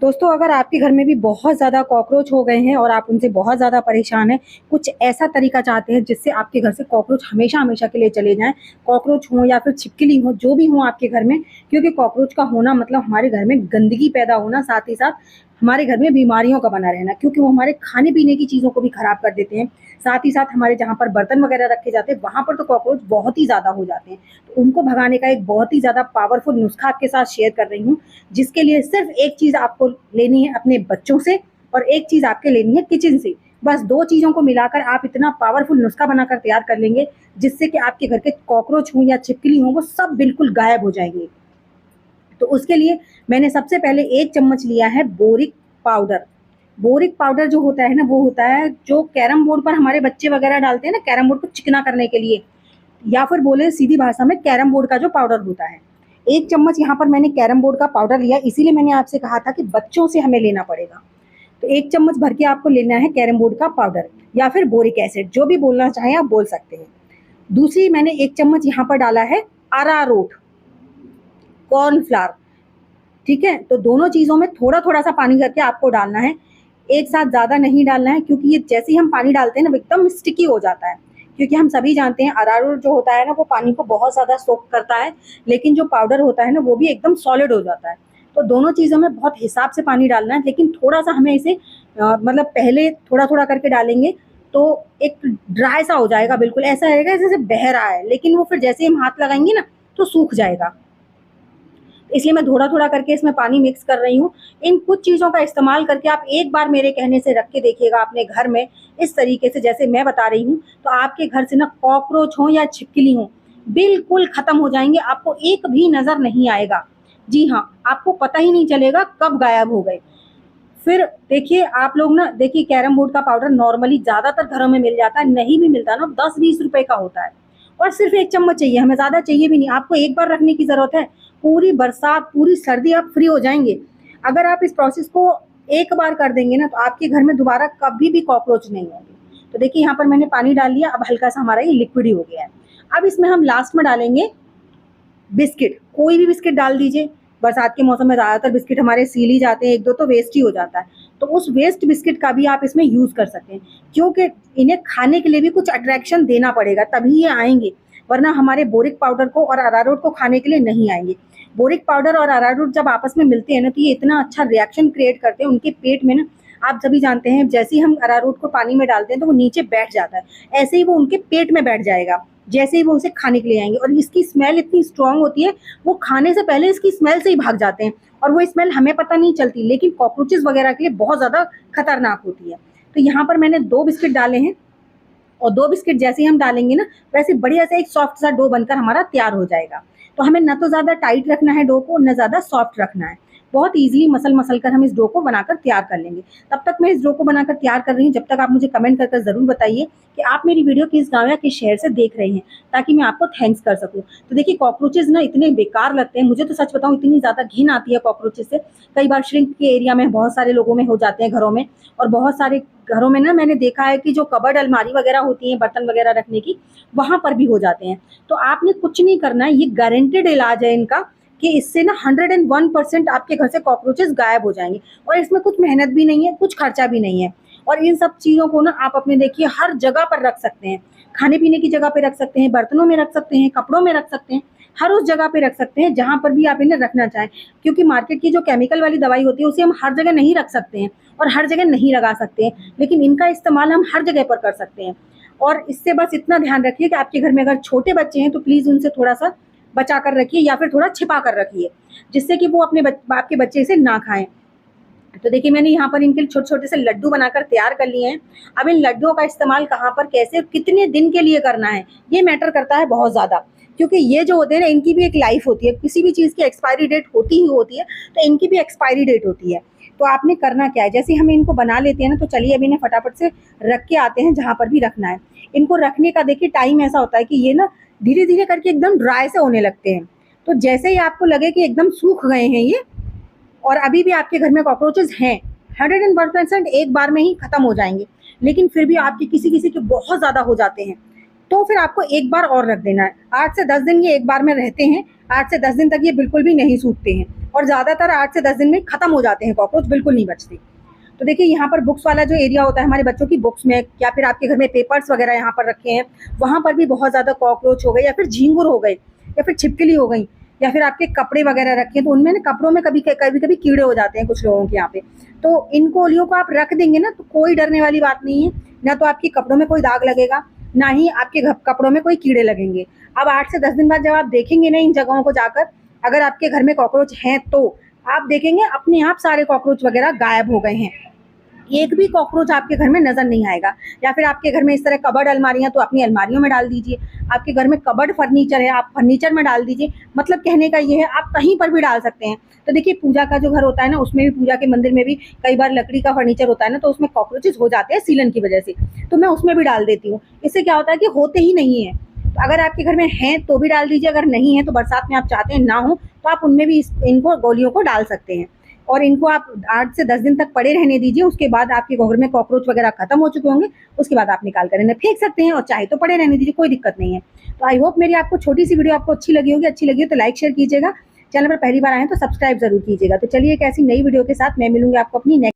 दोस्तों, अगर आपके घर में भी बहुत ज़्यादा कॉकरोच हो गए हैं और आप उनसे बहुत ज़्यादा परेशान हैं, कुछ ऐसा तरीका चाहते हैं जिससे आपके घर से कॉकरोच हमेशा-हमेशा के लिए चले जाएँ, कॉकरोच हों या फिर छिपकली हो, जो भी हो आपके घर में, क्योंकि कॉकरोच का होना मतलब हमारे घर में गंदगी पैदा होना, साथ ही साथ हमारे घर में बीमारियों का बना रहना, क्योंकि वो हमारे खाने-पीने की चीज़ों को भी खराब कर देते हैं। साथ ही साथ हमारे जहाँ पर बर्तन वगैरह रखे जाते हैं, वहाँ पर तो कॉकरोच बहुत ही ज़्यादा हो जाते हैं। तो उनको भगाने का एक बहुत ही ज़्यादा पावरफुल नुस्खा आपके साथ शेयर कर रही हूँ, जिसके लिए सिर्फ एक चीज़ आपको लेनी है अपने बच्चों से और एक चीज़ आपके लेनी है किचन से। बस 2 चीज़ों को मिलाकर आप इतना पावरफुल नुस्खा बनाकर तैयार कर लेंगे, जिससे कि आपके घर के कॉकरोच हों या छिपकली हों, वो सब बिल्कुल गायब हो जाएँगे। तो उसके लिए मैंने सबसे पहले 1 चम्मच लिया है बोरिक पाउडर। बोरिक पाउडर जो होता है ना, वो होता है जो कैरम बोर्ड पर हमारे बच्चे वगैरह डालते हैं ना, कैरम बोर्ड को चिकना करने के लिए, या फिर बोले सीधी भाषा में कैरम बोर्ड का जो पाउडर होता है। 1 चम्मच यहाँ पर मैंने कैरम बोर्ड का पाउडर लिया, इसीलिए मैंने आपसे कहा था कि बच्चों से हमें लेना पड़ेगा। तो 1 चम्मच भर के आपको लेना है कैरम बोर्ड का पाउडर या फिर बोरिक एसिड, जो भी बोलना चाहें आप बोल सकते हैं। दूसरी मैंने 1 चम्मच यहाँ पर डाला है अरारोट, कॉर्नफ्लावर, ठीक है? तो दोनों चीज़ों में थोड़ा-थोड़ा सा पानी करके आपको डालना है। एक साथ ज़्यादा नहीं डालना है, क्योंकि ये जैसे ही हम पानी डालते हैं ना, वो एकदम स्टिकी हो जाता है। क्योंकि हम सभी जानते हैं अरारोट जो होता है ना, वो पानी को बहुत ज़्यादा सोक करता है, लेकिन जो पाउडर होता है ना, वो भी एकदम सॉलिड हो जाता है। तो दोनों चीज़ों में बहुत हिसाब से पानी डालना है, लेकिन थोड़ा-सा हमें इसे मतलब पहले थोड़ा-थोड़ा करके डालेंगे, तो एक ड्राई सा हो जाएगा, बिल्कुल ऐसा रहेगा जैसे बह रहा है, लेकिन वो फिर जैसे ही हम हाथ लगाएँगे ना, तो सूख जाएगा। इसलिए मैं थोड़ा-थोड़ा करके इसमें पानी मिक्स कर रही हूँ। इन कुछ चीज़ों का इस्तेमाल करके आप एक बार मेरे कहने से रख के देखिएगा अपने घर में, इस तरीके से जैसे मैं बता रही हूँ, तो आपके घर से ना कॉकरोच हों या छिपकली हों, बिल्कुल ख़त्म हो जाएँगे, आपको एक भी नज़र नहीं आएगा। जी हाँ, आपको पता ही नहीं चलेगा कब गायब हो गए। फिर देखिए आप लोग ना, देखिए कैरम बोर्ड का पाउडर नॉर्मली ज़्यादातर घरों में मिल जाता है, नहीं भी मिलता ना 10-20 रुपए का होता है और सिर्फ़ 1 चम्मच चाहिए, हमें ज़्यादा चाहिए भी नहीं, आपको एक बार रखने की ज़रूरत है, पूरी बरसात, पूरी सर्दी आप फ्री हो जाएँगे। अगर आप इस प्रोसेस को एक बार कर देंगे ना, तो आपके घर में दोबारा कभी भी कॉकरोच नहीं होंगे। तो देखिए यहाँ पर मैंने पानी डाल लिया, अब हल्का-सा हमारा ये लिक्विड ही हो गया है। अब इसमें हम लास्ट में डालेंगे बिस्किट, कोई भी बिस्किट डाल दीजिए। बरसात के मौसम में ज़्यादातर बिस्किट हमारे सील ही जाते हैं, 1-2 तो वेस्ट ही हो जाता है। तो उस वेस्ट बिस्किट का भी आप इसमें यूज़ कर सकते हैं, क्योंकि इन्हें खाने के लिए भी कुछ अट्रैक्शन देना पड़ेगा, तभी ये आएँगे, वरना हमारे बोरिक पाउडर को और अरारोट को खाने के लिए नहीं आएँगे। बोरिक पाउडर और अरारोट जब आपस में मिलते हैं ना, तो ये इतना अच्छा रिएक्शन क्रिएट करते हैं उनके पेट में ना, आप सभी जानते हैं जैसे ही हम अरारोट को पानी में डालते हैं, तो वो नीचे बैठ जाता है, ऐसे ही वो उनके पेट में बैठ जाएगा। जैसे ही वो उसे खाने के लिए आएँगे और इसकी स्मेल इतनी स्ट्रॉन्ग होती है, वो खाने से पहले इसकी स्मेल से ही भाग जाते हैं और वो स्मेल हमें पता नहीं चलती, लेकिन कॉकरोचेज़ वगैरह के लिए बहुत ज़्यादा खतरनाक होती है। तो यहाँ पर मैंने 2 बिस्किट डाले हैं और 2 बिस्किट जैसे ही हम डालेंगे ना, वैसे बढ़िया से एक सॉफ्ट सा डो बनकर हमारा तैयार हो जाएगा। तो हमें ना तो ज़्यादा टाइट रखना है डो को, ना ज़्यादा सॉफ्ट रखना है। बहुत ईज़िली मसल-मसल कर हम इस डो को बनाकर तैयार कर लेंगे। तब तक मैं इस डो को बनाकर तैयार कर रही हूँ, जब तक आप मुझे कमेंट कर ज़रूर बताइए कि आप मेरी वीडियो किस गाँव या किस शहर से देख रहे हैं, ताकि मैं आपको थैंक्स कर सकूँ। तो देखिए कॉकरोचेज़ ना इतने बेकार लगते हैं, मुझे तो सच बताऊँ इतनी ज़्यादा घिन आती है कॉकरोचेज़ से। कई बार श्रिंक के एरिया में बहुत सारे लोगों में हो जाते हैं घरों में, और बहुत सारे घरों में ना मैंने देखा है कि जो कबर्ड अलमारी वगैरह होती है बर्तन वगैरह रखने की, वहाँ पर भी हो जाते हैं। तो आपने कुछ नहीं करना है, ये गारंटेड इलाज है इनका कि इससे ना 101% आपके घर से कॉकरोचेज़ गायब हो जाएँगे और इसमें कुछ मेहनत भी नहीं है, कुछ खर्चा भी नहीं है। और इन सब चीज़ों को ना आप अपने देखिए हर जगह पर रख सकते हैं। खाने-पीने की जगह पे रख सकते हैं, बर्तनों में रख सकते हैं, कपड़ों में रख सकते हैं, हर उस जगह पे रख सकते हैं जहाँ पर भी आप इन्हें रखना चाहें। क्योंकि मार्केट की जो केमिकल वाली दवाई होती है उसे हम हर जगह नहीं रख सकते हैं और हर जगह नहीं लगा सकते हैं, लेकिन इनका इस्तेमाल हम हर जगह पर कर सकते हैं। और इससे बस इतना ध्यान रखिए कि आपके घर में अगर छोटे बच्चे हैं तो प्लीज़ उनसे थोड़ा-सा बचा कर रखिए या फिर थोड़ा छिपा कर रखिए, जिससे कि वो अपने आपके बच्चे इसे ना खाएँ। तो देखिए मैंने यहाँ पर इनके छोटे-छोटे से लड्डू बनाकर तैयार कर लिए हैं। अब इन लड्डुओं का इस्तेमाल कहाँ पर, कैसे, कितने दिन के लिए करना है, ये मैटर करता है बहुत ज़्यादा। क्योंकि ये जो होते हैं ना, इनकी भी एक लाइफ़ होती है, किसी भी चीज़ की एक्सपायरी डेट होती ही होती है, तो इनकी भी एक्सपायरी डेट होती है। तो आपने करना क्या है, जैसे हम इनको बना लेते हैं ना, तो चलिए अब इन्हें फटाफट से रख के आते हैं जहाँ पर भी रखना है। इनको रखने का देखिए टाइम ऐसा होता है कि ये ना धीरे-धीरे करके एकदम ड्राई से होने लगते हैं। तो जैसे ही आपको लगे कि एकदम सूख गए हैं ये और अभी भी आपके घर में कॉकरोचेज़ हैं, 101% एक बार में ही खत्म हो जाएँगे, लेकिन फिर भी आपके किसी-किसी के बहुत ज़्यादा हो जाते हैं, तो फिर आपको एक बार और रख देना है। 8 से 10 दिन ये एक बार में रहते हैं, 8 से 10 दिन तक ये बिल्कुल भी नहीं सूखते हैं। और ज़्यादातर 8 से 10 दिन में ख़त्म हो जाते हैं कॉकरोच, बिल्कुल नहीं बचते। तो देखिए यहाँ पर बुक्स वाला जो एरिया होता है हमारे बच्चों की बुक्स में, या फिर आपके घर में पेपर्स वगैरह यहाँ पर रखे हैं, वहाँ पर भी बहुत ज़्यादा कॉकरोच हो गए, या फिर झींगुर हो गए, या फिर छिपकली हो गई, या फिर आपके कपड़े वगैरह रखे हैं तो उनमें ना कपड़ों में कभी कभी कभी कीड़े हो जाते हैं कुछ लोगों के यहाँ पे। तो इन कोलियों को आप रख देंगे ना तो कोई डरने वाली बात नहीं है, ना तो आपके कपड़ों में कोई दाग लगेगा, ना ही आपके कपड़ों में कोई कीड़े लगेंगे। अब 8 से 10 दिन बाद जब आप देखेंगे ना इन जगहों को जाकर, अगर आपके घर में कॉकरोच हैं तो आप देखेंगे अपने आप सारे कॉकरोच वगैरह गायब हो गए हैं, एक भी कॉकरोच आपके घर में नजर नहीं आएगा। या फिर आपके घर में इस तरह कबर्ड अलमारियां तो अपनी अलमारियों में डाल दीजिए, आपके घर में कबर्ड फर्नीचर है आप फर्नीचर में डाल दीजिए। मतलब कहने का ये है आप कहीं पर भी डाल सकते हैं। तो देखिए पूजा का जो घर होता है ना उसमें भी, पूजा के मंदिर में भी कई बार लकड़ी का फर्नीचर होता है ना, तो उसमें कॉकरोचेस हो जाते हैं सीलन की वजह से, तो मैं उसमें भी डाल देती हूँ। इससे क्या होता है कि होते ही नहीं है। तो अगर आपके घर में हैं तो भी डाल दीजिए, अगर नहीं है तो बरसात में आप चाहते हैं ना हो तो आप उनमें भी इनको गोलियों को डाल सकते हैं, और इनको आप 8 से 10 दिन तक पड़े रहने दीजिए। उसके बाद आपके घर में कॉकरोच वगैरह खत्म हो चुके होंगे, उसके बाद आप निकाल कर इन्हें फेंक सकते हैं, और चाहे तो पड़े रहने दीजिए, कोई दिक्कत नहीं है। तो आई होप मेरी आपको छोटी सी वीडियो आपको अच्छी लगी होगी, अच्छी लगी हो तो लाइक शेयर कीजिएगा, चैनल पर पहली बार आए तो सब्सक्राइब जरूर कीजिएगा। तो चलिए एक ऐसी नई वीडियो के साथ मैं मिलूंगी आपको अपनी नेक्स्ट